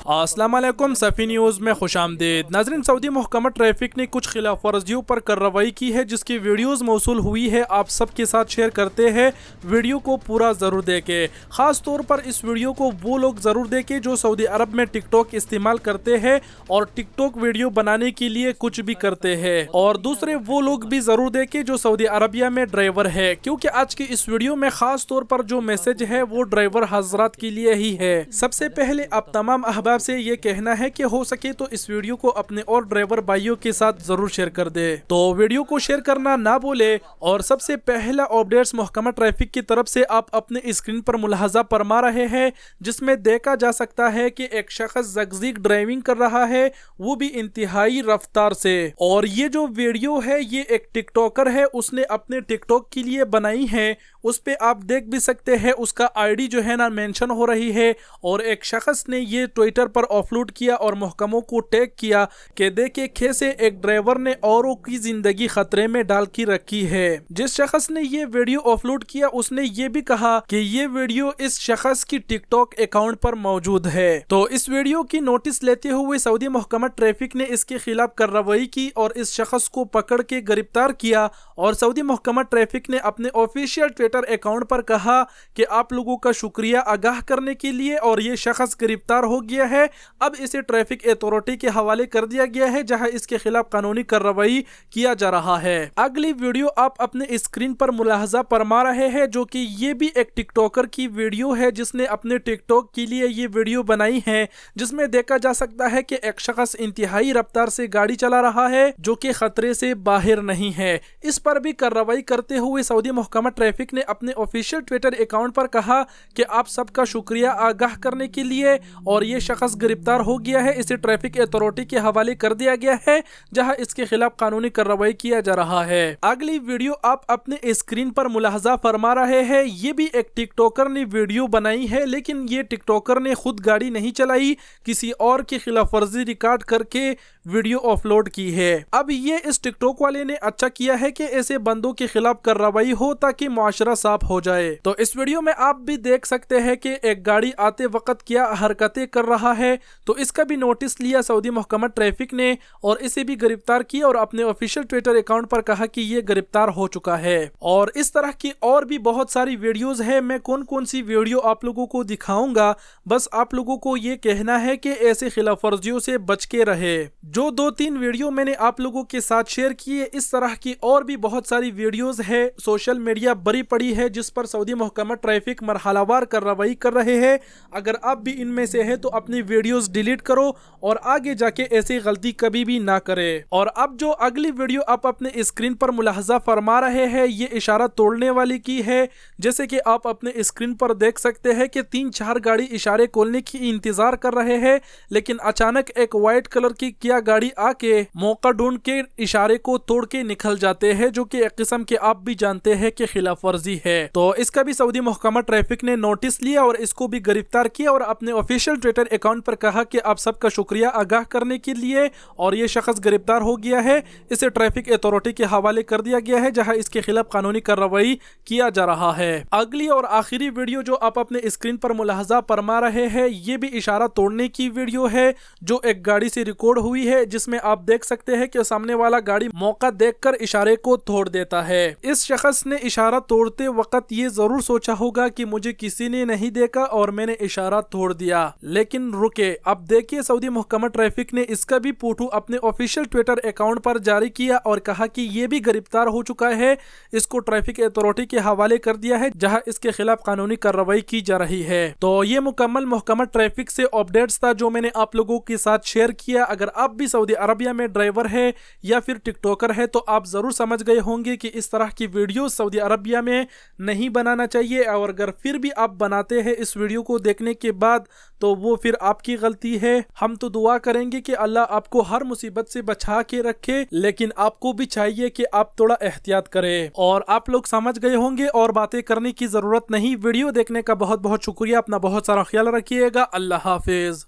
अस्सलाम वालेकुम सफ़ी न्यूज़ में खुश आमदीद। नाज़रीन, सऊदी महकमा ट्रैफिक ने कुछ खिलाफ वर्जियों पर कार्रवाई की है जिसकी वीडियोज़ मौसूल हुई है, आप सबके साथ शेयर करते हैं। वीडियो को पूरा ज़रूर देखें। ख़ास तौर पर इस वीडियो को वो लोग ज़रूर देखें जो सऊदी अरब में टिकटॉक इस्तेमाल करते हैं और टिकटॉक वीडियो बनाने के लिए कुछ भी करते हैं, और दूसरे वो लोग भी ज़रूर देखें जो सऊदी अरबिया में ड्राइवर है, क्योंकि आज की इस वीडियो में ख़ास तौर पर जो मैसेज है वो ड्राइवर हजरात के लिए ही है। सबसे पहले आप तमाम अहबाब से ये कहना है कि हो सके तो इस वीडियो को अपने और ड्राइवर भाइयों के साथ जरूर शेयर कर दे, तो वीडियो को शेयर करना ना भूले। और सबसे पहला अपडेट्स महकमा ट्रैफिक की तरफ से आप अपने स्क्रीन पर मुलाहजा फरमा रहे हैं, जिसमें देखा जा सकता है कि एक शख्स जगजीग ड्राइविंग कर रहा है, वो भी इंतहाई रफ्तार से। और ये जो वीडियो है ये एक टिकटॉकर है, उसने अपने टिकटॉक के लिए बनाई है। उस पे आप देख भी सकते हैं उसका आईडी जो है ना मेंशन हो रही है, और एक शख्स ने ये ट्विटर पर अपलोड किया और महकमों को टैग किया कि देखिए कैसे एक ड्राइवर ने औरों की जिंदगी खतरे में डाल की रखी है। जिस शख्स ने ये वीडियो अपलोड किया उसने ये भी कहा कि ये वीडियो इस शख्स की टिकटॉक अकाउंट पर मौजूद है। तो इस वीडियो की नोटिस लेते हुए सऊदी महकमा ट्रैफिक ने इसके खिलाफ कार्रवाई की और इस शख्स को पकड़ के गिरफ्तार किया। और सऊदी महकमा ट्रैफिक ने अपने ऑफिशियल ट्विटर अकाउंट पर कहा कि आप लोगों का शुक्रिया आगाह करने के लिए, और ये शख्स गिरफ्तार हो गया है। अब इसे ट्रैफिक अथॉरिटी के हवाले कर दिया गया है, जहां इसके खिलाफ कानूनी कार्रवाई किया जा रहा है। अगली वीडियो आप अपने स्क्रीन पर मुलाहजा फरमा रहे हैं, जो कि ये भी एक टिकटॉकर की वीडियो है जिसने अपने टिकटॉक के लिए ये वीडियो बनाई है, जिसमें देखा जा सकता है कि एक शख्स इंतहाई रफ्तार से गाड़ी चला रहा है जो कि खतरे से बाहर नहीं है। इस पर भी कार्रवाई करते हुए सऊदी महकमा ट्रैफिक ने अपने ऑफिशियल ट्विटर अकाउंट पर कहा कि आप सबका शुक्रिया आगाह करने के लिए, और ये शख्स गिरफ्तार हो गया है, इसे ट्रैफिक अथॉरिटी के हवाले कर दिया गया है, जहां इसके खिलाफ कानूनी कार्रवाई किया जा रहा है। अगली वीडियो आप अपने स्क्रीन पर मुलाहजा फरमा रहे हैं, ये भी एक टिकटॉकर ने वीडियो बनाई है, लेकिन ये टिकटॉकर ने खुद गाड़ी नहीं चलाई, किसी और की खिलाफ वर्जी रिकॉर्ड करके वीडियो अपलोड की है। अब ये इस टिकटॉक वाले ने अच्छा किया है कि ऐसे बंदों के खिलाफ कार्रवाई हो ताकि मुआशरा साफ हो जाए। तो इस वीडियो में आप भी देख सकते हैं कि एक गाड़ी आते वक्त क्या हरकतें कर रहा है, तो इसका भी नोटिस लिया सऊदी महकमा ट्रैफिक ने और इसे भी गिरफ्तार किया और अपने ऑफिशियल ट्विटर अकाउंट पर कहा कि ये गिरफ्तार हो चुका है। और इस तरह की और भी बहुत सारी वीडियोस है, मैं कौन कौन सी वीडियो आप लोगों को दिखाऊंगा, बस आप लोगों को ये कहना है कि ऐसे खिलाफ वर्जियों से बच के रहे। जो 2-3 वीडियो मैंने आप लोगों के साथ शेयर किए, इस तरह की और भी बहुत सारी वीडियोस है, सोशल मीडिया भरी पड़ी है जिस पर सऊदी महकमा ट्रैफिक मरहलावार कार्रवाई कर रहे हैं। अगर आप भी इनमें से है तो अपनी वीडियोस डिलीट करो और आगे जाके ऐसी गलती कभी भी ना करे। और अब जो अगली वीडियो आप अपने स्क्रीन पर मुलाहजा फरमा रहे हैं, ये इशारा तोड़ने वाली की है। जैसे कि आप अपने स्क्रीन पर देख सकते हैं कि 3-4 गाड़ी इशारे खोलने की इंतजार कर रहे हैं, लेकिन अचानक एक व्हाइट कलर की किया गाड़ी आके मौका ढूंढ के इशारे को तोड़ के निकल जाते हैं, जो कि एक किस्म के आप भी जानते हैं कि खिलाफ वर्जी है। तो इसका भी सऊदी महकमा ट्रैफिक ने नोटिस लिया और इसको भी गिरफ्तार किया और अपने ऑफिशियल ट्विटर अकाउंट पर कहा कि आप सबका शुक्रिया आगाह करने के लिए, और ये शख्स गिरफ्तार हो गया है, इसे ट्रैफिक अथॉरिटी के हवाले कर दिया गया है, जहां इसके खिलाफ कानूनी कार्रवाई किया जा रहा है। अगली और आखिरी वीडियो जो आप अपने स्क्रीन पर मुलाहजा फरमा रहे हैं, ये भी इशारा तोड़ने की वीडियो है जो एक गाड़ी से रिकॉर्ड हुई है, जिसमें आप देख सकते हैं कि सामने वाला गाड़ी मौका देखकर इशारे को तोड़ देता है। इस शख्स ने इशारा तोड़ते वक्त ये जरूर सोचा होगा कि मुझे किसी ने नहीं देखा और मैंने इशारा तोड़ दिया, लेकिन रुके। अब देखिए सऊदी महकमा ट्रैफिक ने इसका भी फोटो अपने ऑफिशियल ट्विटर अकाउंट पर जारी किया और कहा कि ये भी गिरफ्तार हो चुका है, इसको ट्रैफिक अथॉरिटी के हवाले कर दिया है, जहां इसके खिलाफ कानूनी कार्रवाई की जा रही है। तो ये मुकम्मल महकमा ट्रैफिक से अपडेट्स था जो मैंने आप लोगों के साथ शेयर किया। अगर आप भी सऊदी अरबिया में ड्राइवर है या फिर टिकटॉकर है तो आप जरूर समझ गए होंगे कि इस तरह की वीडियो सऊदी अरबिया में नहीं बनाना चाहिए, और अगर फिर भी आप बनाते हैं इस वीडियो को देखने के बाद तो वो फिर आपकी गलती है। हम तो दुआ करेंगे कि अल्लाह आपको हर मुसीबत से बचा के रखे, लेकिन आपको भी चाहिए कि आप थोड़ा एहतियात करें। और आप लोग समझ गए होंगे और बातें करने की जरूरत नहीं। वीडियो देखने का बहुत बहुत शुक्रिया। अपना बहुत सारा ख्याल रखिएगा। अल्लाह हाफिज।